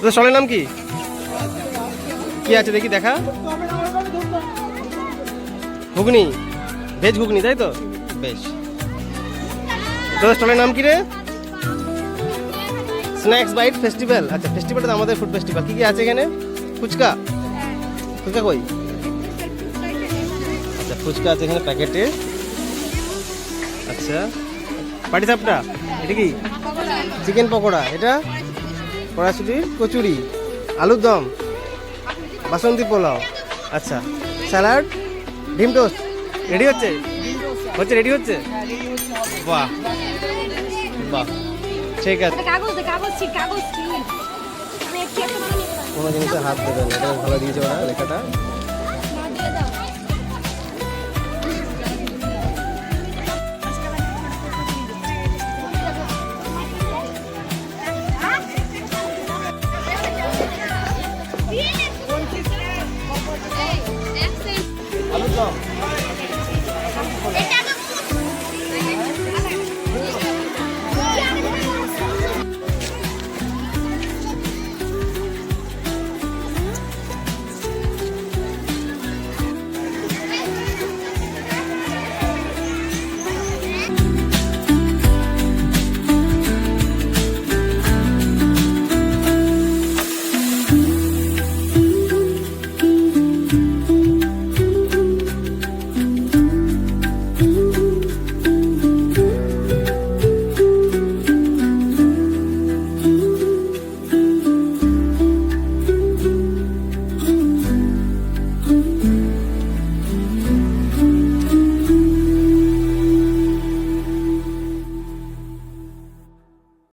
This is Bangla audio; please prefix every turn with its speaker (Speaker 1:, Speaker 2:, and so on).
Speaker 1: তো স্টলের নাম কি কি আছে দেখি দেখা? ঘুগনি, ভেজ ঘুগনি, তাই তো? বেশ। তোর স্টলের নাম কি রে? Snacks bite festival. আচ্ছা, ফেস্টিভ্যালটা আমাদের ফুড ফেস্টিভ্যাল। কি কি আছে এখানে? ফুচকা, ফুচকা কই? আচ্ছা, ফুচকা আছে এখানে প্যাকেটে। আচ্ছা, পাটিসাপটা, এটা কি? চিকেন পকোড়া, এটা কড়াইশুঁটি, কচুরি, আলুর দম, বাসন্তী পোলাও। আচ্ছা, স্যালাড, ডিম টোস্ট রেডি হচ্ছে? রেডি হচ্ছে? বাহ বাহ, ঠিক আছে। কোনো জিনিসে হাত দেবেন, এটা ভালো দিয়েছে ওরা লেখাটা।